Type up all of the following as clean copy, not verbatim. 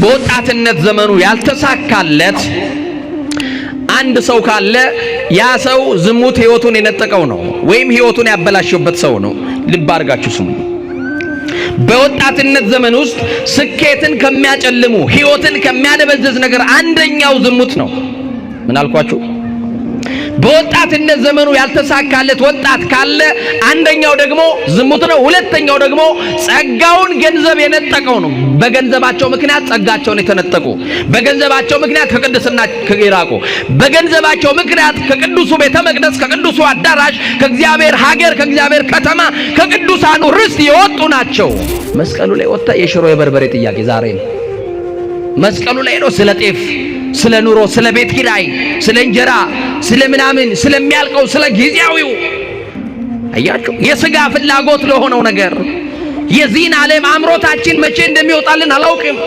በወጣትነት ዘመኑ ያልተሳካለት አንድ ሰው ካለ ያ ሰው ዝሙት ህይወቱን የነጠቀው ነው ወይም ህይወቱን ያበላሸበት ሰው ነው። ልብ አድርጋችሁ ስሙ። በወጣትነት ዘመን ውስጥ ስኬትን ከሚያጨልሙ ህይወትን ከሚያደበዝዝ ነገር አንደኛው ዝሙት ነው። ምን አልኳችሁ? በወጣትነት ዘመኑ ያልተሳካለት ወጣት ካለ አንደኛው ደግሞ ዝሙት ነው። ሁለተኛው ደግሞ ጸጋውን ገንዘብ የነጠቀው ነው። በገንዘባቸው ምክንያት ጸጋቸውን የተነጠቁ፣ በገንዘባቸው ምክንያት ከቅድስና የራቁ፣ በገንዘባቸው ምክንያት ከቅዱሱ ቤተ መቅደስ፣ ከቅዱሱ አዳራሽ፣ ከእግዚአብሔር ሀገር፣ ከእግዚአብሔር ከተማ፣ ከቅዱሳኑ ርስት የወጡ ናቸው። መስቀሉ ላይ ወጣ የሽሮ የበርበሬ ጥያቄ ዛሬ ነው። መስቀሉ ላይ ነው ስለ ጤፍ፣ ስለ ኑሮ፣ ስለ ቤት ኪራይ፣ ስለ እንጀራ፣ ስለ ምናምን፣ ስለሚያልቀው፣ ስለ ጊዜያዊው አያችሁ፣ የሥጋ ፍላጎት ለሆነው ነገር የዚህን ዓለም አምሮታችን መቼ እንደሚወጣልን አላውቅም።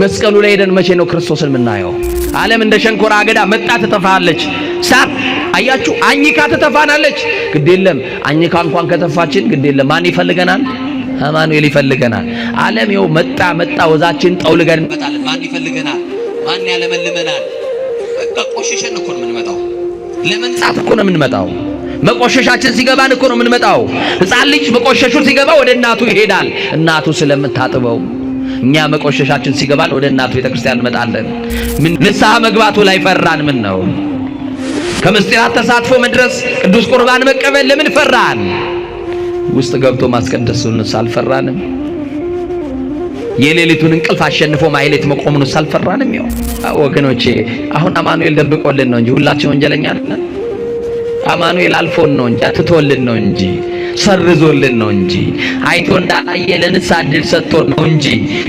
መስቀሉ ላይ ሄደን መቼ ነው ክርስቶስን የምናየው? ዓለም እንደ ሸንኮራ አገዳ መጣ ትተፋለች። ሳት አያችሁ አኝካ ትተፋናለች። ግድ የለም አኝካ እንኳን ከተፋችን ግድ የለም ማን ይፈልገናል? አማኑኤል ይፈልገናል። ዓለም ይኸው መጣ ወዛችን ጠውልገን እንመጣለን። ማን ይፈልገናል? ማን ያለመልመናል? በቃ ቆሽሸን እኮ ነው የምንመጣው። ለመንጻት እኮ ነው የምንመጣው። መቆሸሻችን ሲገባን እኮ ነው የምንመጣው። ሕፃን ልጅ መቆሸሹ ሲገባ ወደ እናቱ ይሄዳል፣ እናቱ ስለምታጥበው። እኛ መቆሸሻችን ሲገባን ወደ እናቱ ቤተክርስቲያን እንመጣለን። ምን ንስሐ መግባቱ ላይ ፈራን? ምን ነው ከምስጢራት ተሳትፎ መድረስ፣ ቅዱስ ቁርባን መቀበል ለምን ፈራን? ውስጥ ገብቶ ማስቀደሱን አልፈራንም? የሌሊቱን እንቅልፍ አሸንፎ ማይሌት መቆሙን አልፈራንም? ይው ወገኖቼ አሁን አማኑኤል ደብቆልን ነው እንጂ ሁላችን ወንጀለኛ ነን። አማኑኤል አልፎን ነው እንጂ አትቶልን ነው እንጂ ሰርዞልን ነው እንጂ አይቶ እንዳላየ ለንስሐ ዕድል ሰጥቶን ነው እንጂ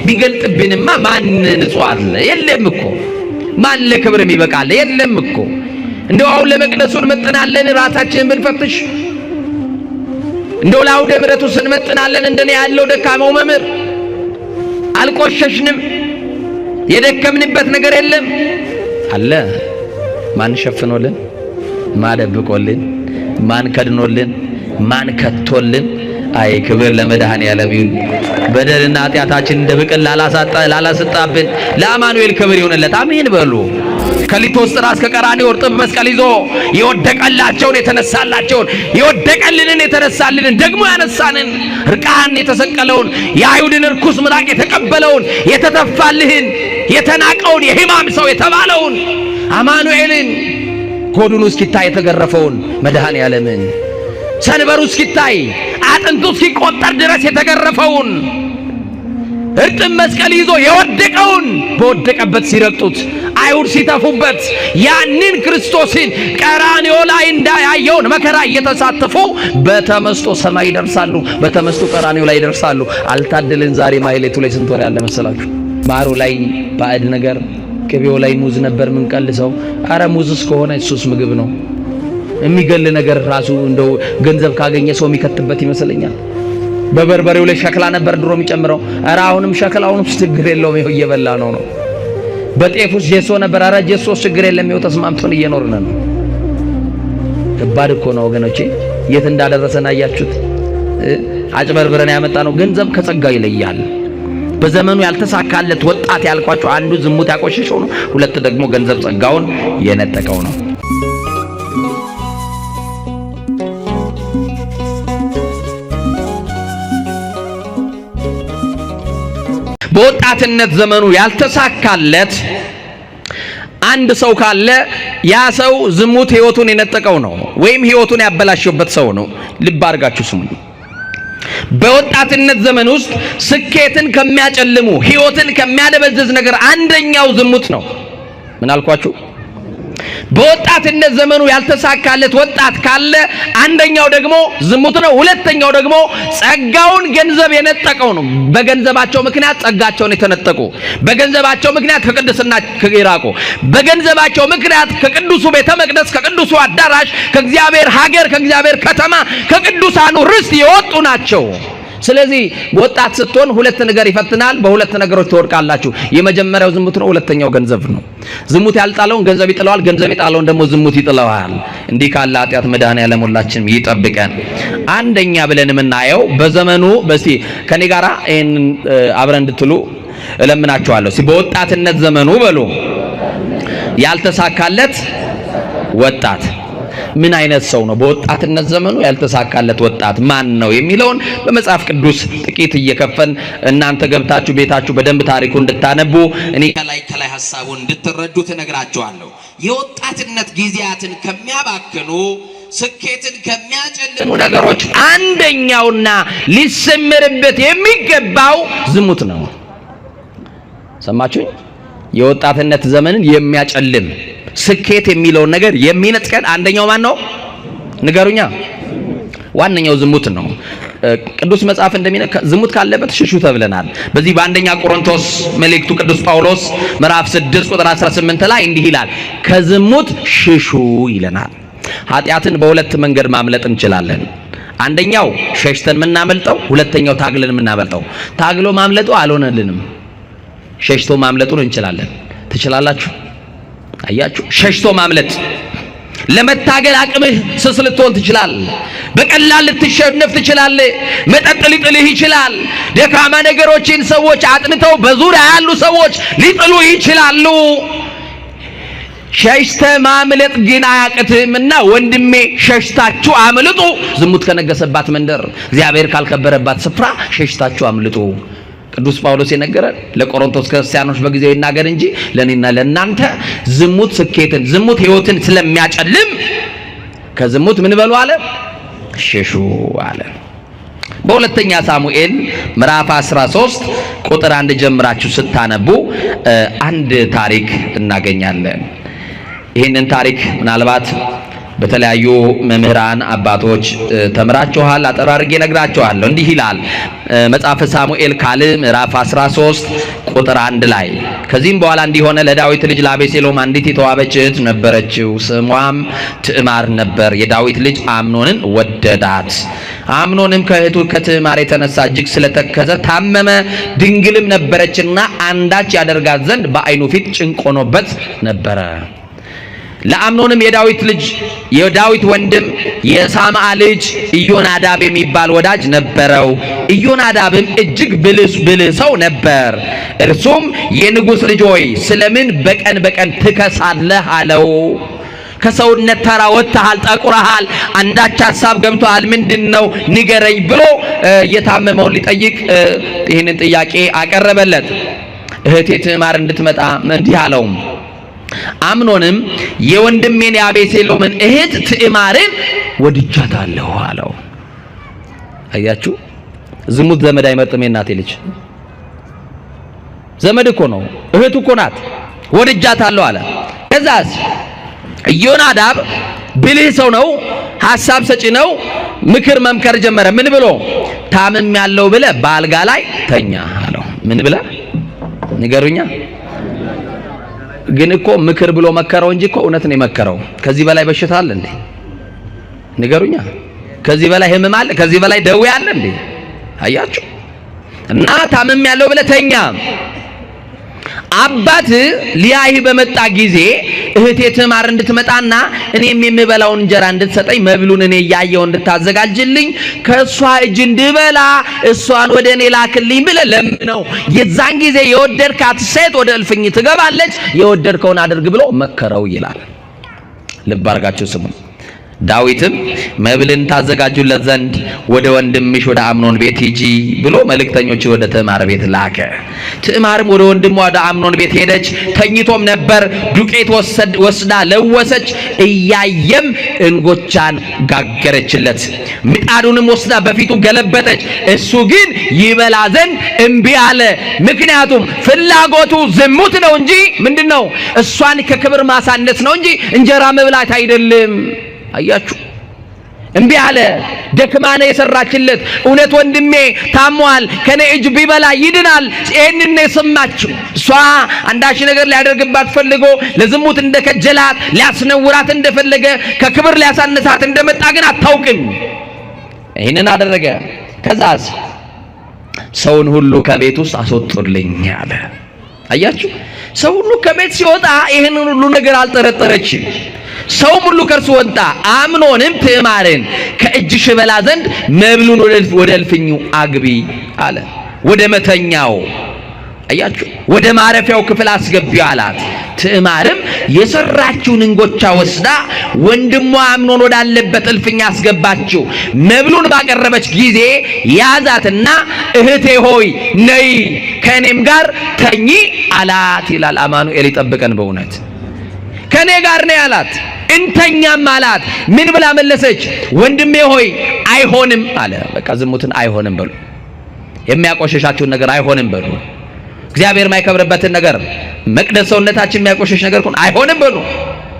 ቢገልጥብንማ ማን ንጹሕ አለ? የለም እኮ። ማን ለክብርም ይበቃል? የለም እኮ። እንደው አሁን ለመቅደሱ እንመጥናለን ራሳችንን ብንፈትሽ፣ እንደው ለአውደ ምሕረቱ ስንመጥናለን እንደኔ ያለው ደካማው መምህር አልቆሸሽንም? የደከምንበት ነገር የለም አለ። ማን ሸፍኖልን? ማን ደብቆልን? ማን ከድኖልን? ማን ከቶልን? አይ ክብር ለመድኃኔዓለም ይሁን። በደልና ኃጢአታችን እንደ ብቅል ላላሰጣብን ለአማኑኤል ክብር ይሁንለት። አሜን በሉ። ከሊቶስጥራ እስከ ቀራንዮ እርጥብ መስቀል ይዞ የወደቀላቸውን የተነሳላቸውን የወደቀልንን የተነሳልንን ደግሞ ያነሳንን ርቃን የተሰቀለውን የአይሁድን ርኩስ ምራቅ የተቀበለውን የተተፋልህን የተናቀውን የሕማም ሰው የተባለውን አማኑኤልን ጎዱኑ እስኪታይ የተገረፈውን መድኃኔዓለምን ሰንበሩ እስኪታይ አጥንቱ እስኪቆጠር ድረስ የተገረፈውን እርጥብ መስቀል ይዞ የወደቀውን በወደቀበት ሲረግጡት አይሁድ ሲተፉበት ያንን ክርስቶስን ቀራንዮ ላይ እንዳያየውን መከራ እየተሳተፉ በተመስጦ ሰማይ ይደርሳሉ፣ በተመስጦ ቀራንዮ ላይ ይደርሳሉ። አልታደልን። ዛሬ ማይሌቱ ላይ ስንት ወር ያለ መሰላችሁ? ማሩ ላይ ባዕድ ነገር፣ ቅቤው ላይ ሙዝ ነበር ምን ቀልሰው። አረ ሙዝስ ከሆነ እሱስ ምግብ ነው። የሚገል ነገር ራሱ እንደው ገንዘብ ካገኘ ሰው የሚከትበት ይመስለኛል። በበርበሬው ላይ ሸክላ ነበር ድሮ የሚጨምረው። አረ አሁንም ሸክላውንም ችግር የለውም ይኸው እየበላ ነው። በጤፉስ ጄሶ ነበር። አረ ጄሶስ ችግር የለም ይኸው ተስማምቶን እየኖርን ነው። ከባድ እኮ ነው ወገኖቼ። የት እንዳደረሰን አያችሁት? አጭበርብረን ያመጣ ነው። ገንዘብ ከጸጋው ይለያል። በዘመኑ ያልተሳካለት ወጣት ያልኳቸው አንዱ ዝሙት ያቆሸሸው ነው። ሁለት ደግሞ ገንዘብ ጸጋውን የነጠቀው ነው። በወጣትነት ዘመኑ ያልተሳካለት አንድ ሰው ካለ ያ ሰው ዝሙት ህይወቱን የነጠቀው ነው ወይም ህይወቱን ያበላሸበት ሰው ነው። ልብ አድርጋችሁ ስሙ። በወጣትነት ዘመን ውስጥ ስኬትን ከሚያጨልሙ ህይወትን ከሚያደበዝዝ ነገር አንደኛው ዝሙት ነው። ምን አልኳችሁ? በወጣትነት ዘመኑ ያልተሳካለት ወጣት ካለ አንደኛው ደግሞ ዝሙት ነው። ሁለተኛው ደግሞ ጸጋውን ገንዘብ የነጠቀው ነው። በገንዘባቸው ምክንያት ጸጋቸውን የተነጠቁ፣ በገንዘባቸው ምክንያት ከቅድስና የራቁ፣ በገንዘባቸው ምክንያት ከቅዱሱ ቤተ መቅደስ፣ ከቅዱሱ አዳራሽ፣ ከእግዚአብሔር ሀገር፣ ከእግዚአብሔር ከተማ፣ ከቅዱሳኑ ርስት የወጡ ናቸው። ስለዚህ ወጣት ስትሆን ሁለት ነገር ይፈትናል። በሁለት ነገሮች ትወድቃላችሁ። የመጀመሪያው ዝሙት ነው፣ ሁለተኛው ገንዘብ ነው። ዝሙት ያልጣለውን ገንዘብ ይጥለዋል፣ ገንዘብ የጣለውን ደግሞ ዝሙት ይጥለዋል። እንዲህ ካለ ኃጢአት መድኃኔዓለም ሁላችንም ይጠብቀን። አንደኛ ብለን የምናየው በዘመኑ በስቲ ከኔ ጋራ ይሄን አብረን እንድትሉ እለምናችኋለሁ። በወጣትነት ዘመኑ በሉ ያልተሳካለት ወጣት ምን አይነት ሰው ነው? በወጣትነት ዘመኑ ያልተሳካለት ወጣት ማን ነው የሚለውን በመጽሐፍ ቅዱስ ጥቂት እየከፈን እናንተ ገብታችሁ ቤታችሁ በደንብ ታሪኩ እንድታነቡ እኔ ከላይ ሐሳቡን እንድትረዱ ተነግራችኋለሁ። የወጣትነት ጊዜያትን ከሚያባክኑ ስኬትን ከሚያጨልሙ ነገሮች አንደኛውና ሊሰመርበት የሚገባው ዝሙት ነው። ሰማችሁኝ? የወጣትነት ዘመንን የሚያጨልም ስኬት የሚለውን ነገር የሚነጥቀን አንደኛው ማን ነው? ንገሩኛ። ዋነኛው ዝሙት ነው። ቅዱስ መጽሐፍ እንደሚነካ ዝሙት ካለበት ሽሹ ተብለናል። በዚህ በአንደኛ ቆሮንቶስ መልእክቱ ቅዱስ ጳውሎስ ምዕራፍ 6 ቁጥር 18 ላይ እንዲህ ይላል፣ ከዝሙት ሽሹ ይለናል። ኃጢአትን በሁለት መንገድ ማምለጥ እንችላለን። አንደኛው ሸሽተን የምናመልጠው፣ ሁለተኛው ታግለን የምናመልጠው። ታግሎ ማምለጡ አልሆነልንም፣ ሸሽቶ ማምለጡን እንችላለን። ትችላላችሁ? አያችሁ፣ ሸሽቶ ማምለጥ ለመታገል አቅምህ ስስ ልትሆን ትችላለህ። በቀላል ልትሸነፍ ትችላለህ። መጠጥ ሊጥልህ ይችላል። ደካማ ነገሮችን ሰዎች አጥንተው በዙሪያ ያሉ ሰዎች ሊጥሉ ይችላሉ። ሸሽተ ማምለጥ ግን አያቅትህምና ወንድሜ ሸሽታችሁ አምልጡ። ዝሙት ከነገሰባት መንደር፣ እግዚአብሔር ካልከበረባት ስፍራ ሸሽታችሁ አምልጡ። ቅዱስ ጳውሎስ የነገረን ለቆሮንቶስ ክርስቲያኖች በጊዜው ይናገር እንጂ ለኔና ለናንተ ዝሙት ስኬትን፣ ዝሙት ሕይወትን ስለሚያጨልም ከዝሙት ምን በሉ አለ? ሽሹ አለ። በሁለተኛ ሳሙኤል ምዕራፍ 13 ቁጥር 1 ጀምራችሁ ስታነቡ አንድ ታሪክ እናገኛለን። ይህንን ታሪክ ምናልባት በተለያዩ መምህራን አባቶች ተምራችኋል። አጠር አድርጌ እነግራችኋለሁ። እንዲህ ይላል መጽሐፈ ሳሙኤል ካልዕ ምዕራፍ 13 ቁጥር 1 ላይ ከዚህም በኋላ እንዲሆነ ለዳዊት ልጅ ለአቤሴሎም አንዲት የተዋበች እህት ነበረችው፣ ስሟም ትዕማር ነበር። የዳዊት ልጅ አምኖንን ወደዳት። አምኖንም ከእህቱ ከትዕማር የተነሳ እጅግ ስለተከዘ ታመመ። ድንግልም ነበረችና አንዳች ያደርጋት ዘንድ በዓይኑ ፊት ጭንቅ ሆኖበት ነበረ። ለአምኖንም የዳዊት ወንድም የሳምዓ ልጅ ኢዮናዳብ የሚባል ወዳጅ ነበረው። ኢዮናዳብም እጅግ ብልህ ሰው ነበር። እርሱም የንጉሥ ልጅ ሆይ ስለምን በቀን በቀን ትከሳለህ አለው። ከሰውነት ተራ ወጥተሃል፣ ጠቁረሃል፣ አንዳች ሐሳብ ገብቶሃል፣ ምንድነው ንገረኝ ብሎ የታመመውን ሊጠይቅ ይህንን ጥያቄ አቀረበለት። እህቴ ትዕማር እንድትመጣ እንዲህ አለው። አምኖንም የወንድሜን የአቤሴሎምን እህት ትዕማርን ወድጃታለሁ አለው። አያችሁ፣ ዝሙት ዘመድ አይመርጥም። የእናቴ ልጅ ዘመድ እኮ ነው፣ እህቱ እኮ ናት። ወድጃታለሁ አለ። ከዛስ ኢዮናዳብ ብልህ ሰው ነው፣ ሐሳብ ሰጪ ነው። ምክር መምከር ጀመረ። ምን ብሎ? ታምም ያለው ብለ በአልጋ ላይ ተኛ አለው። ምን ብለ ንገሩኛ? ግን እኮ ምክር ብሎ መከረው እንጂ እኮ እውነት ነው የመከረው። ከዚህ በላይ በሽታ አለ እንዴ? ንገሩኛ። ከዚህ በላይ ህመም አለ? ከዚህ በላይ ደዌ አለ እንዴ? አያችሁ። እና ታምም ያለው ብለ ተኛ። አባት ሊያይ በመጣ ጊዜ እህቴ ትዕማር እንድትመጣና እኔም የምበላውን እንጀራ እንድትሰጠኝ መብሉን እኔ ያየው እንድታዘጋጅልኝ ከሷ እጅ እንድበላ እሷን ወደ እኔ ላክልኝ ብለ ለምነው። የዛን ጊዜ የወደድካት ሴት ወደ እልፍኝ ትገባለች፣ የወደድከውን አድርግ ብሎ መከረው ይላል። ልብ አድርጋችሁ ስሙ። ዳዊትም መብልን ታዘጋጁለት ዘንድ ወደ ወንድምሽ ወደ አምኖን ቤት ሂጂ ብሎ መልእክተኞች ወደ ትዕማር ቤት ላከ። ትዕማርም ወደ ወንድሟ ወደ አምኖን ቤት ሄደች። ተኝቶም ነበር። ዱቄት ወስዳ ለወሰች፣ እያየም እንጎቻን ጋገረችለት። ምጣዱንም ወስዳ በፊቱ ገለበጠች። እሱ ግን ይበላ ዘንድ እምቢ አለ። ምክንያቱም ፍላጎቱ ዝሙት ነው እንጂ ምንድነው? እሷን ከክብር ማሳነስ ነው እንጂ እንጀራ መብላት አይደለም። አያችሁ፣ እምቢ አለ። ደክማነ የሰራችለት እውነት ወንድሜ ታሟል፣ ከኔ እጅ ቢበላ ይድናል። ይሄንን ነው የሰማችው። እሷ አንዳች ነገር ሊያደርግባት ፈልጎ ለዝሙት እንደከጀላት፣ ሊያስነውራት እንደፈለገ፣ ከክብር ሊያሳነሳት እንደመጣ ግን አታውቅም። ይሄንን አደረገ። ከዛስ ሰውን ሁሉ ከቤት ውስጥ አስወጡልኝ አለ። አያችሁ፣ ሰው ሁሉ ከቤት ሲወጣ ይሄንን ሁሉ ነገር አልጠረጠረችም። ሰው ሁሉ ከርሱ ወጣ። አምኖንም ትዕማርን ከእጅሽ በላ ዘንድ መብሉን ወደ እልፍኙ አግቢ አለ። ወደ መተኛው አያችሁ ወደ ማረፊያው ክፍል አስገቢው አላት። ትዕማርም የሰራችውን እንጎቻ ወስዳ ወንድሟ አምኖን ወዳለበት እልፍኝ አስገባችው። መብሉን ባቀረበች ጊዜ ያዛትና እህቴ ሆይ ነይ ከኔም ጋር ተኚ አላት ይላል። አማኑኤል ይጠብቀን በእውነት ከኔ ጋር ነይ አላት። እንተኛም አላት። ምን ብላ መለሰች? ወንድሜ ሆይ አይሆንም አለ። በቃ ዝሙትን አይሆንም በሉ። የሚያቆሸሻችሁን ነገር አይሆንም በሉ። እግዚአብሔር የማይከብርበትን ነገር መቅደስ ሰውነታችን የሚያቆሸሽ ነገር ሁሉ አይሆንም በሉ።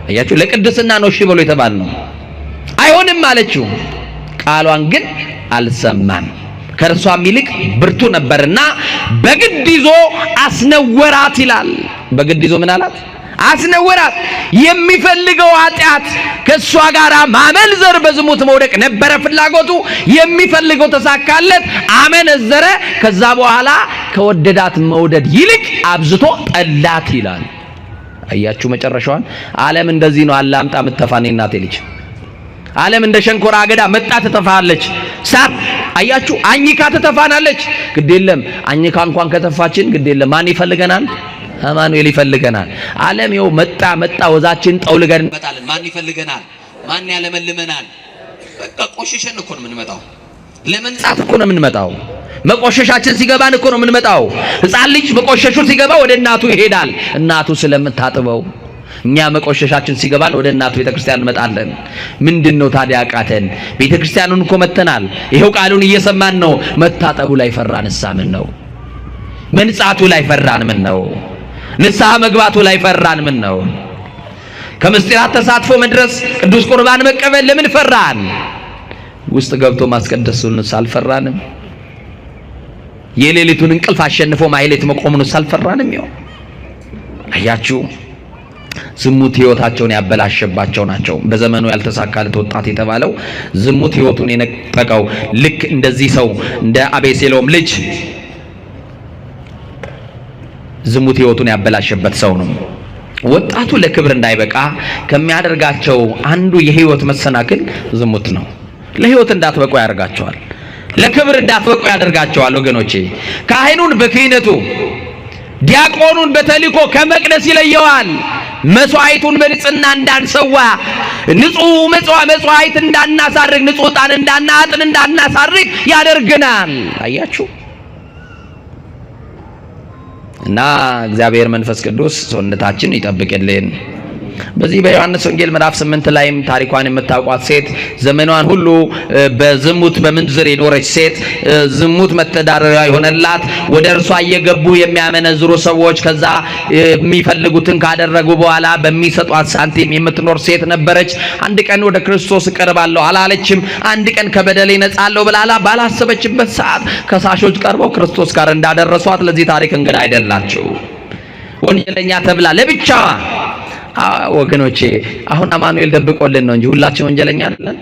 አያችሁ ለቅድስና ነው እሺ በሉ የተባል ነው። አይሆንም አለችው። ቃሏን ግን አልሰማም። ከእርሷም ይልቅ ብርቱ ነበርና በግድ ይዞ አስነወራት ይላል። በግድ ይዞ ምን አላት? አስነወራት። የሚፈልገው ኃጢአት ከሷ ጋር ማመንዘር በዝሙት መውደቅ ነበረ ፍላጎቱ። የሚፈልገው ተሳካለት፣ አመነዘረ። ከዛ በኋላ ከወደዳት መውደድ ይልቅ አብዝቶ ጠላት ይላል። አያችሁ መጨረሻዋን። ዓለም እንደዚህ ነው። አላምጣ ምትተፋኔ እናቴ ልጅ ዓለም እንደ ሸንኮራ አገዳ መጣ ትተፋለች። ሳት አያችሁ አኝካ ትተፋናለች። ግድ የለም አኝካ እንኳን ከተፋችን ግድ የለም ማን ይፈልገናል? አማኑኤል ይፈልገናል። ዓለም ይኸው መጣ ወዛችን ጠውልገን እንመጣለን። ማን ይፈልገናል? ማን ያለመልመናል? በቃ ቆሽሸን እኮ ነው የምንመጣው። ለመንጻት እኮ ነው የምንመጣው። መቆሸሻችን ሲገባን እኮ ነው የምንመጣው። ሕፃን ልጅ መቆሸሹ ሲገባ ወደ እናቱ ይሄዳል፣ እናቱ ስለምታጥበው። እኛ መቆሸሻችን ሲገባን ወደ እናቱ ቤተክርስቲያን እንመጣለን። ምንድነው ታዲያ አቃተን? ቤተክርስቲያኑን እኮ መተናል። ይሄው ቃሉን እየሰማን ነው። መታጠቡ ላይ ፈራን። ምን ነው? መንጻቱ ላይ ፈራን። ምን ነው? ንስሐ መግባቱ ላይ ፈራን። ምን ነው? ከምስጢራት ተሳትፎ መድረስ ቅዱስ ቁርባን መቀበል ለምን ፈራን? ውስጥ ገብቶ ማስቀደሱንስ አልፈራንም? የሌሊቱን እንቅልፍ አሸንፎ ማይሌት መቆሙንስ አልፈራንም? ይሁን አያችሁ ዝሙት ህይወታቸውን ያበላሸባቸው ናቸው። በዘመኑ ያልተሳካለት ወጣት የተባለው ዝሙት ህይወቱን የነጠቀው ልክ እንደዚህ ሰው እንደ አቤሴሎም ልጅ ዝሙት ህይወቱን ያበላሸበት ሰው ነው። ወጣቱ ለክብር እንዳይበቃ ከሚያደርጋቸው አንዱ የህይወት መሰናክል ዝሙት ነው። ለህይወት እንዳትበቁ ያደርጋቸዋል። ለክብር እንዳትበቁ ያደርጋቸዋል። ወገኖቼ ካህኑን በክህነቱ ዲያቆኑን በተልእኮ ከመቅደስ ይለየዋል። መስዋዕቱን በንጽህና እንዳንሰዋ፣ ንጹህ መስዋዕት እንዳናሳርግ፣ ንጹህ ዕጣን እንዳናጥን እንዳናሳርግ ያደርገናል። አያችሁ እና እግዚአብሔር መንፈስ ቅዱስ ሰውነታችን ይጠብቅልን። በዚህ በዮሐንስ ወንጌል ምዕራፍ 8 ላይም ታሪኳን የምታውቋት ሴት ዘመኗን ሁሉ በዝሙት በምንዝር የኖረች ሴት ዝሙት መተዳደሪያ የሆነላት ወደ እርሷ እየገቡ የሚያመነዝሩ ሰዎች ከዛ የሚፈልጉትን ካደረጉ በኋላ በሚሰጧት ሳንቲም የምትኖር ሴት ነበረች። አንድ ቀን ወደ ክርስቶስ እቀርባለሁ አላለችም። አንድ ቀን ከበደሌ ነጻለሁ ብላላ ባላሰበችበት ሰዓት ከሳሾች ቀርበው ክርስቶስ ጋር እንዳደረሷት ለዚህ ታሪክ እንግዳ አይደላችሁ። ወንጀለኛ ተብላ ለብቻዋ ወገኖቼ አሁን አማኑኤል ደብቆልን ነው እንጂ ሁላችን ወንጀለኛ አይደለን።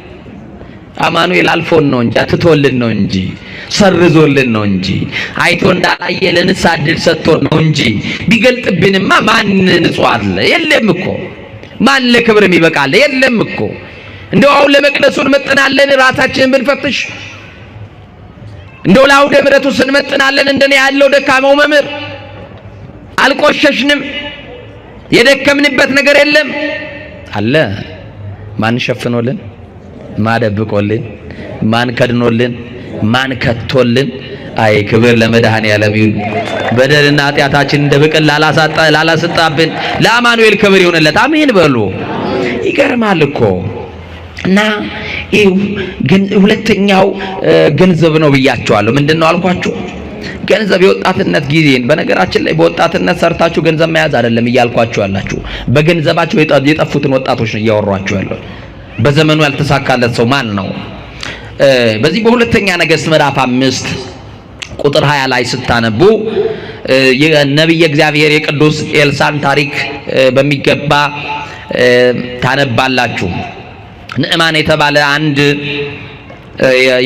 አማኑኤል አልፎን ነው እንጂ አትቶልን ነው እንጂ ሰርዞልን ነው እንጂ አይቶ እንዳላየ ለንስሐ ዕድል ሰጥቶን ነው እንጂ ቢገልጥብንማ ማን ንጹህ አለ? የለም እኮ። ማን ለክብርም ይበቃል? የለም እኮ። እንደው አሁን ለመቅደሱ እንመጥናለን ራሳችንን ብንፈትሽ፣ እንደው ለአውደ ምሕረቱ ስንመጥናለን እንደኔ ያለው ደካማው መምህር አልቆሸሽንም። የደከምንበት ነገር የለም አለ። ማን ሸፍኖልን? ማን ደብቆልን? ማን ከድኖልን? ማን ከቶልን? አይ ክብር ለመድኃኔዓለም ይሁን። በደልና ኃጢአታችን እንደ ብቅል ላላሰጣብን ለአማኑኤል ክብር ይሁንለት። አሜን በሉ። ይገርማል እኮ እና ግን ሁለተኛው ገንዘብ ነው ብያቸዋለሁ። ምንድነው አልኳችሁ? ገንዘብ የወጣትነት ጊዜን በነገራችን ላይ በወጣትነት ሰርታችሁ ገንዘብ መያዝ አይደለም እያልኳችሁ ያላችሁ፣ በገንዘባቸው የጠፉትን ወጣቶች ነው እያወሯችሁ ያለው። በዘመኑ ያልተሳካለት ሰው ማን ነው? በዚህ በሁለተኛ ነገሥት ምዕራፍ 5 ቁጥር 20 ላይ ስታነቡ የነቢየ እግዚአብሔር የቅዱስ ኤልሳን ታሪክ በሚገባ ታነባላችሁ። ንዕማን የተባለ አንድ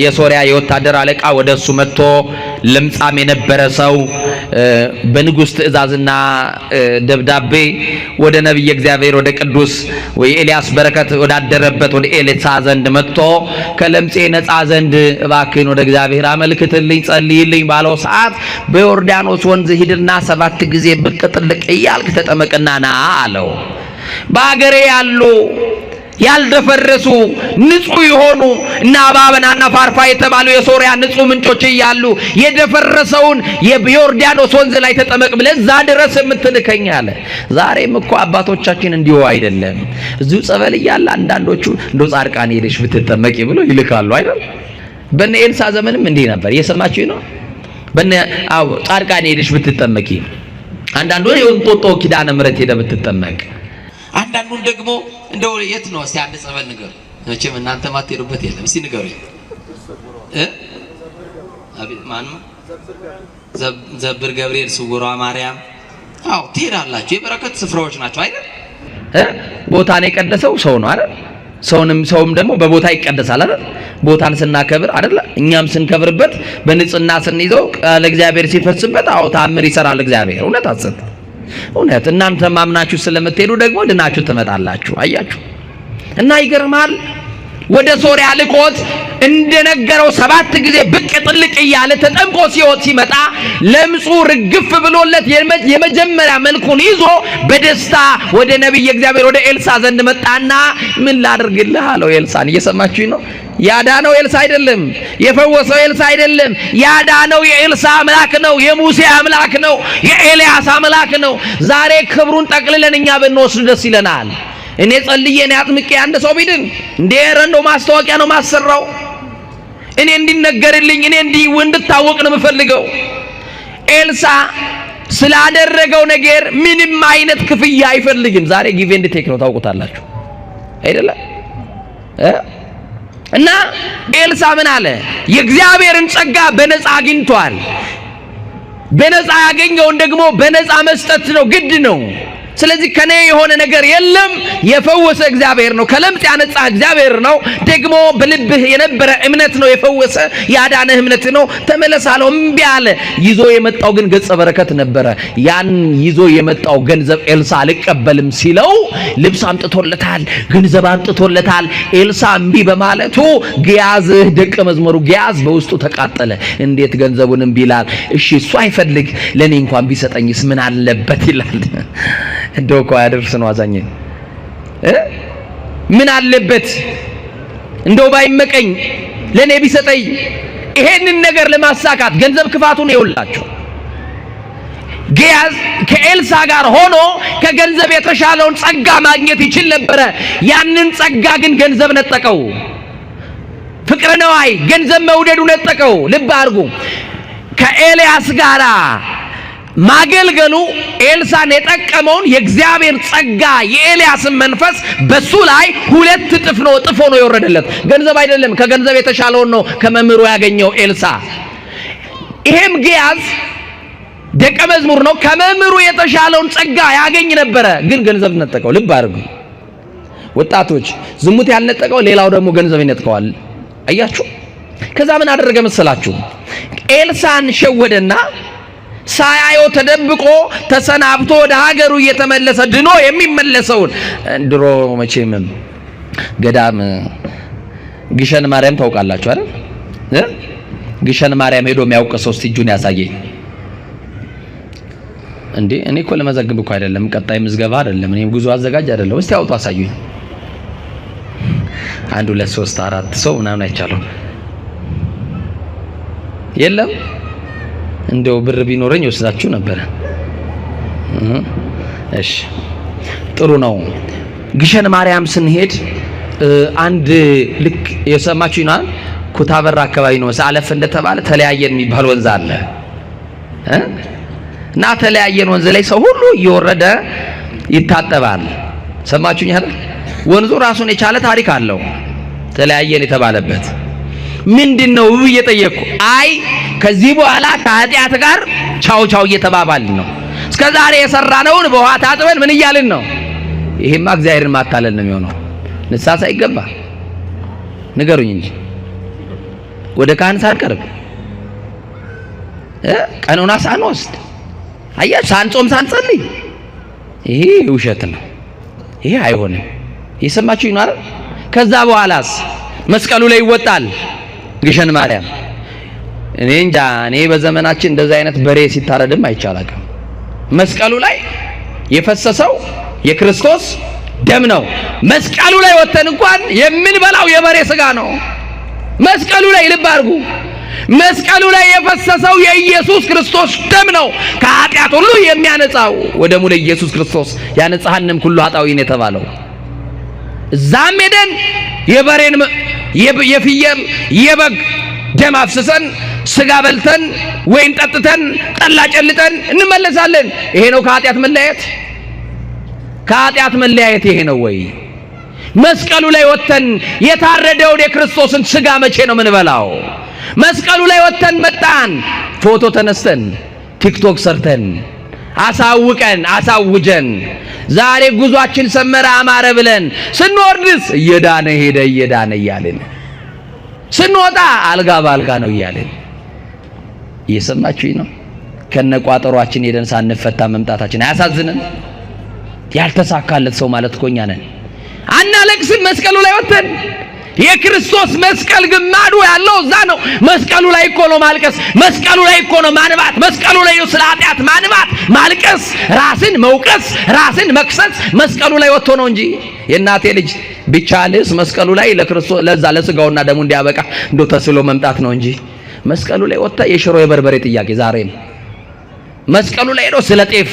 የሶሪያ የወታደር አለቃ ወደሱ መጥቶ ለምጻም የነበረ ሰው በንጉስ ትእዛዝና ደብዳቤ ወደ ነብይ እግዚአብሔር ወደ ቅዱስ ኤልያስ በረከት ወዳደረበት ወደ ኤልሳ ዘንድ መጥቶ ከለምጼ ነፃ ዘንድ እባክህን ወደ እግዚአብሔር አመልክትልኝ ጸልይልኝ ባለው ሰዓት በዮርዳኖስ ወንዝ ሂድና 7 ጊዜ ብቅ ጥልቅ እያልክ ተጠመቅና ና አለው። በአገሬ ያሉ ያልደፈረሱ ንጹህ የሆኑ እና አባበናና ፋርፋ የተባሉ የሶሪያ ንጹህ ምንጮች እያሉ የደፈረሰውን የዮርዳኖስ ወንዝ ላይ ተጠመቅ ብለህ እዛ ድረስ የምትልከኝ አለ። ዛሬም እኮ አባቶቻችን እንዲሁ አይደለም። እዚሁ ጸበል እያለ አንዳንዶቹ እንደው ጻድቃኔ ሄደሽ ብትጠመቂ ብሎ ይልካሉ አይደል? በነ ኤልሳ ዘመንም እንዲህ ነበር። እየሰማችሁ ነው? ጻድቃኔ ሄደሽ ብትጠመቂ፣ አንዳንዱ የእንጦጦ ኪዳነ ምሕረት ሄደ ብትጠመቅ፣ አንዳንዱን ደግሞ እንደው የት ነው እስቲ አንድ ጸበል ንገሩ። መቼም እናንተ ማትሄዱበት የለም። እስቲ ንገሩ። አቤት ማን ነው? ዘብር ገብርኤል፣ ስውሯ ማርያም። አዎ ትሄዳላችሁ። የበረከት ስፍራዎች ናቸው አይደል? ቦታን የቀደሰው ሰው ነው አይደል? ሰውም ደግሞ በቦታ ይቀደሳል አይደል? ቦታን ስናከብር አይደል? እኛም ስንከብርበት በንጽህና ስንይዘው ለእግዚአብሔር ሲፈስበት አዎ ተአምር ይሰራል እግዚአብሔር። እውነት አሰጥ እውነት። እናንተ ማምናችሁ ስለምትሄዱ ደግሞ ድናችሁ ትመጣላችሁ። አያችሁ እና ይገርማል። ወደ ሶሪያ ልኮት እንደነገረው 7 ጊዜ ብቅ ጥልቅ እያለ ተጠምቆ ሲመጣ ለምጹ ርግፍ ብሎለት የመጀመሪያ መልኩን ይዞ በደስታ ወደ ነብይ እግዚአብሔር ወደ ኤልሳ ዘንድ መጣና ምን ላድርግልህ አለው። ኤልሳን እየሰማችሁኝ ነው? ያዳነው ኤልሳ አይደለም፣ የፈወሰው ኤልሳ አይደለም። ያዳነው የኤልሳ አምላክ ነው፣ የሙሴ አምላክ ነው፣ የኤልያስ አምላክ ነው። ዛሬ ክብሩን ጠቅልለን እኛ ብንወስድ ደስ ይለናል። እኔ ጸልዬ እኔ አጥምቄ አንድ ሰው ቢድን እንደ ረንደው ማስታወቂያ ነው ማሰራው። እኔ እንዲነገርልኝ እኔ እንድታወቅ ነው የምፈልገው። ኤልሳ ስላደረገው ነገር ምንም አይነት ክፍያ አይፈልግም። ዛሬ ጊቭ ኤንድ ቴክ ነው፣ ታውቁታላችሁ አይደለ? እና ኤልሳ ምን አለ? የእግዚአብሔርን ጸጋ በነፃ አግኝቷል። በነፃ ያገኘውን ደግሞ በነፃ መስጠት ነው፣ ግድ ነው። ስለዚህ ከኔ የሆነ ነገር የለም። የፈወሰ እግዚአብሔር ነው፣ ከለምጽ ያነጻ እግዚአብሔር ነው። ደግሞ በልብህ የነበረ እምነት ነው የፈወሰ ያዳነህ እምነት ነው። ተመለስ አለው። እምቢ አለ። ይዞ የመጣው ግን ገጸ በረከት ነበረ። ያን ይዞ የመጣው ገንዘብ ኤልሳ አልቀበልም ሲለው ልብስ አምጥቶለታል፣ ገንዘብ አምጥቶለታል። ኤልሳ እምቢ በማለቱ ግያዝ ደቀ መዝሙሩ ግያዝ በውስጡ ተቃጠለ። እንዴት ገንዘቡን እምቢ ይላል? እሺ እሱ አይፈልግ ለኔ እንኳን ቢሰጠኝስ ምን አለበት ይላል። እንደው እኮ ያደርስ ነው አዛኝ ምን አለበት እንደው ባይመቀኝ ለኔ ቢሰጠኝ። ይሄንን ነገር ለማሳካት ገንዘብ ክፋቱን ይውላችሁ። ግያዝ ከኤልሳ ጋር ሆኖ ከገንዘብ የተሻለውን ጸጋ ማግኘት ይችል ነበረ። ያንን ጸጋ ግን ገንዘብ ነጠቀው። ፍቅረ ነዋይ ገንዘብ መውደዱ ነጠቀው። ልብ አድርጉ። ከኤልያስ ጋራ ማገልገሉ ኤልሳን የጠቀመውን የእግዚአብሔር ጸጋ የኤልያስን መንፈስ በሱ ላይ 2 እጥፍ ነው ጥፎ ነው የወረደለት። ገንዘብ አይደለም፣ ከገንዘብ የተሻለውን ነው ከመምህሩ ያገኘው ኤልሳ። ይሄም ግያዝ ደቀ መዝሙር ነው፣ ከመምህሩ የተሻለውን ጸጋ ያገኝ ነበረ፣ ግን ገንዘብ ነጠቀው። ልብ አድርጉ ወጣቶች፣ ዝሙት ያልነጠቀው ሌላው ደግሞ ገንዘብ ይነጥቀዋል። አያችሁ። ከዛ ምን አደረገ መሰላችሁ? ኤልሳን ሸወደና ሳያየው ተደብቆ ተሰናብቶ ወደ ሀገሩ እየተመለሰ ድኖ የሚመለሰውን ድሮ መቼም ገዳም ግሸን ማርያም ታውቃላችሁ አይደል? ግሸን ማርያም ሄዶ የሚያውቅ ሰው እስቲ እጁን ያሳየኝ። እንዴ እኔ እኮ ለመዘግብ እኮ አይደለም፣ ቀጣይ ምዝገባ አይደለም፣ እኔም ጉዞ አዘጋጅ አይደለም። እስቲ አውጡ አሳዩኝ። 1 2 3 4 ሰው ምናምን አይቻለሁ። የለም እንደው ብር ቢኖረኝ ወስዳችሁ ነበር። እሺ ጥሩ ነው። ግሸን ማርያም ስንሄድ አንድ ልክ የሰማችሁኝ ነው። ኩታበር አካባቢ ነው ሳለፍ እንደተባለ ተለያየን የሚባል ወንዝ አለ እና ተለያየን ወንዝ ላይ ሰው ሁሉ እየወረደ ይታጠባል። ሰማችሁኝ አይደል? ወንዙ ራሱን የቻለ ታሪክ አለው። ተለያየን የተባለበት ምንድነው እየጠየቅኩ? አይ ከዚህ በኋላ ከኃጢአት ጋር ቻው ቻው እየተባባልን ነው። እስከዛሬ የሰራነውን በውሃ ታጥበን ምን እያልን ነው? ይሄማ እግዚአብሔርን ማታለል ነው የሚሆነው። ንስሐ ሳይገባ ንገሩኝ እንጂ ወደ ካህን ሳንቀርብ ቀኖና ሳንወስድ አያችሁ ሳንጾም ሳንጸልይ ይሄ ውሸት ነው። ይሄ አይሆንም። የሰማችሁኝ ነው አይደል? ከዛ በኋላስ መስቀሉ ላይ ይወጣል ግሸን ማርያም። እኔ እንጃ እኔ በዘመናችን እንደዛ አይነት በሬ ሲታረድም አይቻላልም። መስቀሉ ላይ የፈሰሰው የክርስቶስ ደም ነው። መስቀሉ ላይ ወተን እንኳን የምንበላው የበሬ ስጋ ነው። መስቀሉ ላይ ልብ አድርጉ፣ መስቀሉ ላይ የፈሰሰው የኢየሱስ ክርስቶስ ደም ነው ከኃጢአት ሁሉ የሚያነጻው። ወደሙ ለኢየሱስ ክርስቶስ ያነጻንም ሁሉ ኃጣዊን የተባለው እዛም ሄደን የበሬን የፍየል የበግ ደም አፍስሰን ስጋ በልተን ወይን ጠጥተን ጠላ ጨልጠን እንመለሳለን። ይሄ ነው ከኃጢአት መለያየት? ከኃጢአት መለያየት ይሄ ነው ወይ? መስቀሉ ላይ ወተን የታረደውን የክርስቶስን ስጋ መቼ ነው ምንበላው? መስቀሉ ላይ ወተን መጣን፣ ፎቶ ተነስተን ቲክቶክ ሰርተን አሳውቀን አሳውጀን ዛሬ ጉዟችን ሰመረ አማረ ብለን ስንወርድስ እየዳነ ሄደ እየዳነ እያልን ስንወጣ አልጋ ባልጋ ነው እያልን እየሰማችሁኝ ነው። ከነቋጠሯችን ሄደን ሳንፈታ መምጣታችን አያሳዝንም? ያልተሳካለት ሰው ማለት እኮ እኛ ነን። አናለቅስም መስቀሉ ላይ ወተን? የክርስቶስ መስቀል ግማዱ ያለው እዛ ነው። መስቀሉ ላይ እኮ ነው ማልቀስ፣ መስቀሉ ላይ እኮ ነው ማንባት፣ መስቀሉ ላይ ነው ስለ ኃጢአት ማንባት ማልቀስ፣ ራስን መውቀስ፣ ራስን መክሰስ መስቀሉ ላይ ወጥቶ ነው እንጂ የእናቴ ልጅ ቢቻልስ መስቀሉ ላይ ለክርስቶስ ለዛ ለስጋውና ደሙ እንዲያበቃ እንደው ተስሎ መምጣት ነው እንጂ መስቀሉ ላይ ወጣ የሽሮ የበርበሬ ጥያቄ ዛሬም መስቀሉ ላይ ነው ስለ ጤፍ፣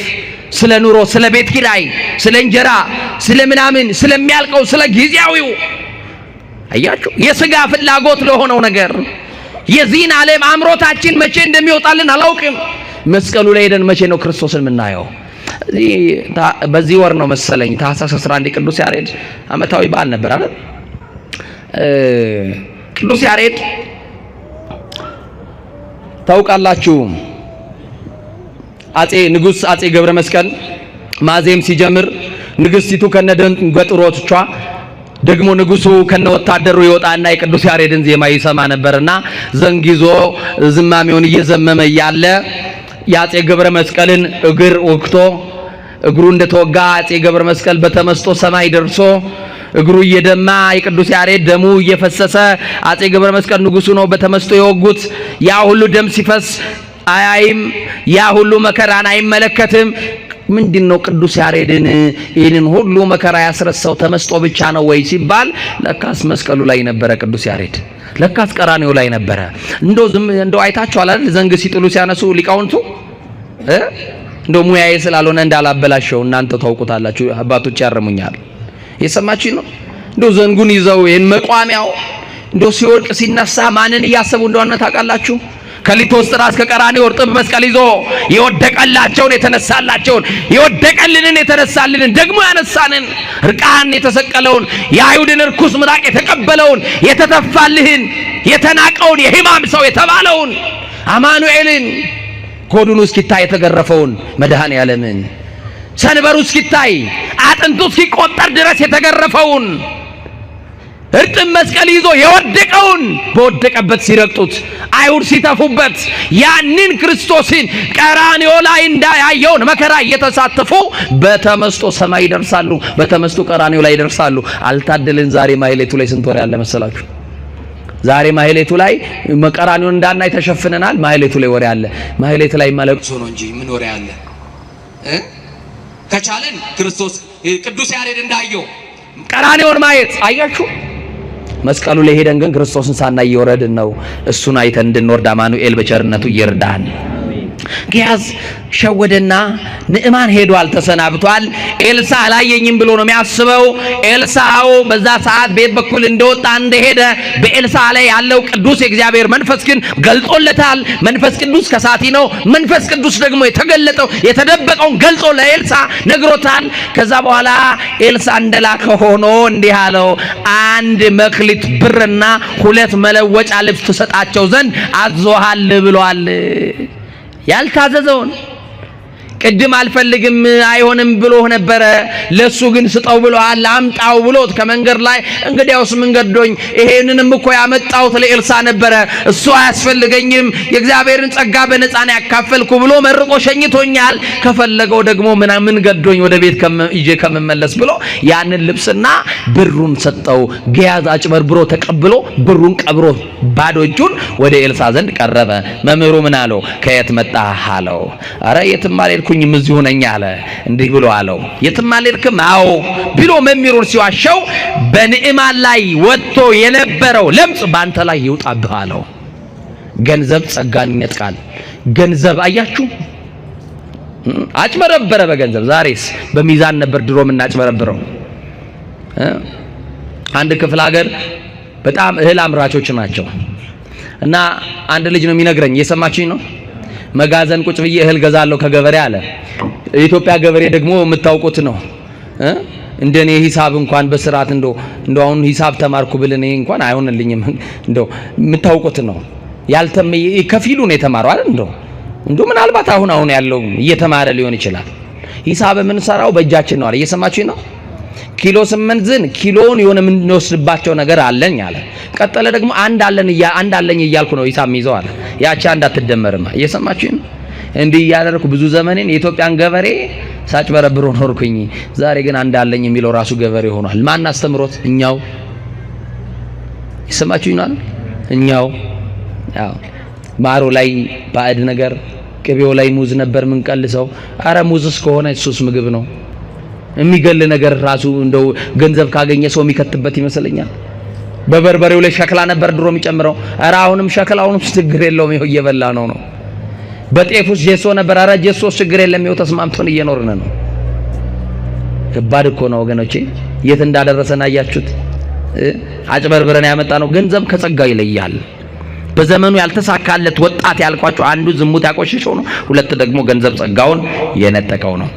ስለ ኑሮ፣ ስለ ቤት ኪራይ፣ ስለ እንጀራ፣ ስለ ምናምን ስለሚያልቀው ስለ ጊዜያዊው አያችሁ የሥጋ ፍላጎት ለሆነው ነገር የዚህን ዓለም አምሮታችን መቼ እንደሚወጣልን አላውቅም። መስቀሉ ላይ ሄደን መቼ ነው ክርስቶስን የምናየው? በዚህ ወር ነው መሰለኝ ታኅሳስ 11 ቅዱስ ያሬድ ዓመታዊ በዓል ነበር አይደል? ቅዱስ ያሬድ ታውቃላችሁ ንጉሥ አጼ ገብረ መስቀል ማዜም ሲጀምር ንግስቲቱ ከነደንገጥሮቿ ደግሞ ንጉሱ ከነወታደሩ ይወጣና የቅዱስ ያሬድን ዜማ ይሰማ ነበርና ዘንጊዞ ዝማሜውን እየዘመመ ያለ የአጼ ገብረ መስቀልን እግር ወክቶ እግሩ እንደተወጋ አጼ ገብረ መስቀል በተመስጦ ሰማይ ደርሶ እግሩ እየደማ የቅዱስ ያሬድ ደሙ እየፈሰሰ አጼ ገብረ መስቀል ንጉሱ ነው በተመስጦ የወጉት ያ ሁሉ ደም ሲፈስ አያይም፣ ያ ሁሉ መከራን አይመለከትም። ምንድነው ቅዱስ ያሬድን ይህንን ሁሉ መከራ ያስረሳው ተመስጦ ብቻ ነው ወይ ሲባል ለካስ መስቀሉ ላይ ነበረ ቅዱስ ያሬድ፣ ለካስ ቀራኔው ላይ ነበረ። እንደው አይታችኋል አይደል? ዘንግ ሲጥሉ ሲያነሱ ሊቃውንቱ እንደው ሙያዬ ስላልሆነ እንዳላበላሸው እናንተ ታውቁታላችሁ፣ አባቶች ያርሙኛል። የሰማችሁኝ ነው። እንደው ዘንጉን ይዘው ይሄን መቋሚያው እንደው ሲወድቅ ሲነሳ ማንን እያሰቡ እንደሆነ ታውቃላችሁ? ከሊቶስጥራ እስከ ቀራንዮ እርጥብ መስቀል ይዞ የወደቀላቸውን የተነሳላቸውን የወደቀልንን የተነሳልንን ደግሞ ያነሳንን እርቃን የተሰቀለውን የአይሁድን ርኩስ ምራቅ የተቀበለውን የተተፋልህን የተናቀውን የሕማም ሰው የተባለውን አማኑኤልን ጎዱኑ እስኪታይ የተገረፈውን መድኃኔ ዓለምን ሰንበሩ እስኪታይ አጥንቱ እስኪቆጠር ድረስ የተገረፈውን እርጥብ መስቀል ይዞ የወደቀውን በወደቀበት ሲረግጡት አይሁድ ሲተፉበት ያንን ክርስቶስን ቀራንዮ ላይ እንዳያየውን መከራ እየተሳተፉ በተመስጦ ሰማይ ይደርሳሉ፣ በተመስጦ ቀራንዮ ላይ ይደርሳሉ። አልታደልን። ዛሬ ማህሌቱ ላይ ስንት ወሬ ያለ መሰላችሁ? ዛሬ ማህሌቱ ላይ ቀራንዮን እንዳናይ ተሸፍነናል። ማህሌቱ ላይ ወሬ አለ። ማህሌቱ ላይ ማለቅሶ ነው እንጂ ምን ወሬ አለ? ከቻለን ክርስቶስ ቅዱስ ያሬድ እንዳየው ቀራንዮን ማየት አያችሁ። መስቀሉ ላይ ሄደን ግን ክርስቶስን ሳናይ እየወረድን ነው። እሱን አይተን እንድንወርድ አማኑኤል በቸርነቱ ይርዳን። ጊያዝ ሸወደና ንዕማን ሄዷል፣ ተሰናብቷል። ኤልሳ አላየኝም ብሎ ነው የሚያስበው። ኤልሳው በዛ ሰዓት ቤት በኩል እንደወጣ እንደሄደ በኤልሳ ላይ ያለው ቅዱስ የእግዚአብሔር መንፈስ ግን ገልጾለታል። መንፈስ ቅዱስ ከሳቲ ነው። መንፈስ ቅዱስ ደግሞ የተገለጠው የተደበቀውን ገልጾ ለኤልሳ ነግሮታል። ከዛ በኋላ ኤልሳ እንደላከ ሆኖ እንዲህ አለው፣ 1 መክሊት ብርና 2 መለወጫ ልብስ ትሰጣቸው ዘንድ አዞሃል ብሏል። ያልታዘዘውን ቅድም አልፈልግም አይሆንም ብሎ ነበረ። ለሱ ግን ስጠው ብሎሃል አምጣው ብሎት ከመንገድ ላይ እንግዲያውስ ምን ገዶኝ ይሄንንም እኮ ያመጣሁት ለኤልሳ ነበረ እሱ አያስፈልገኝም የእግዚአብሔርን ጸጋ በነፃ ነው ያካፈልኩ ብሎ መርቆ ሸኝቶኛል። ከፈለገው ደግሞ ምን ገዶኝ ወደ ቤት ይዤ ከመመለስ ብሎ ያንን ልብስና ብሩን ሰጠው። ገያዝ አጭበርብሮ ተቀብሎ ብሩን ቀብሮ ባዶ እጁን ወደ ኤልሳ ዘንድ ቀረበ። መምህሩ ምን አለው? ከየት መጣህ አለው። አረ የትም አልሄድኩኝም እዚሁ ነኝ አለ። እንዲህ ብሎ አለው የትም አልሄድክም? አዎ ብሎ መምህሩን ሲዋሸው በንዕማን ላይ ወጥቶ የነበረው ለምጽ ባንተ ላይ ይውጣብህ አለው። ገንዘብ ጸጋን ይነጥቃል። ገንዘብ አያችሁ አጭበረበረ በገንዘብ። ዛሬስ በሚዛን ነበር ድሮ ምን አጭበረብረው። አንድ ክፍለ ሀገር በጣም እህል አምራቾች ናቸው እና አንድ ልጅ ነው የሚነግረኝ፣ እየሰማችኝ ነው። መጋዘን ቁጭ ብዬ እህል ገዛለሁ ከገበሬ አለ። የኢትዮጵያ ገበሬ ደግሞ የምታውቁት ነው። እንደኔ ሂሳብ እንኳን በስርዓት እንደው አሁን ሂሳብ ተማርኩ ብል እኔ እንኳን አይሆንልኝም። እንደው የምታውቁት ነው። ከፊሉ ነው የተማረው አይደል? እንደው ምናልባት አሁን ያለው እየተማረ ሊሆን ይችላል። ሂሳብ የምንሰራው በእጃችን ነው አለ። እየሰማችኝ ነው። ኪሎ 8 ዝን ኪሎውን የሆነ የምንወስድባቸው ነገር አለኝ አለ። ቀጠለ ደግሞ አንድ አለኝ እያልኩ ነው ሂሳብ የሚይዘው አለ። ያቺ አንድ አትደመርም። እየሰማችኝ ነው። እንዲህ እያደረኩ ብዙ ዘመኔን የኢትዮጵያን ገበሬ ሳጭበረብሮ ኖርኩኝ። ዛሬ ግን አንድ አለኝ የሚለው ራሱ ገበሬ ሆኗል። ማን አስተምሮት? እኛው። እየሰማችኝ ነው። እኛው ያው ማሩ ላይ ባዕድ ነገር፣ ቅቤው ላይ ሙዝ ነበር ምን ቀልሰው። አረ ሙዝስ ከሆነ እሱስ ምግብ ነው። የሚገል ነገር ራሱ እንደው ገንዘብ ካገኘ ሰው የሚከትበት ይመስለኛል። በበርበሬው ላይ ሸክላ ነበር ድሮ የሚጨምረው። አረ አሁንም ሸክላውንም ችግር የለውም ይኸው እየበላ ነው። በጤፉስ ጀሶ ነበር። አረ ጀሶስ ችግር የለም ይኸው ተስማምቶን እየኖርን ነው። ከባድ እኮ ነው ወገኖቼ። የት እንዳደረሰን አያችሁት? አጭበርብረን ያመጣ ነው። ገንዘብ ከጸጋ ይለያል። በዘመኑ ያልተሳካለት ወጣት ያልኳቸው አንዱ ዝሙት ያቆሸሸው ነው። ሁለት ደግሞ ገንዘብ ጸጋውን የነጠቀው ነው።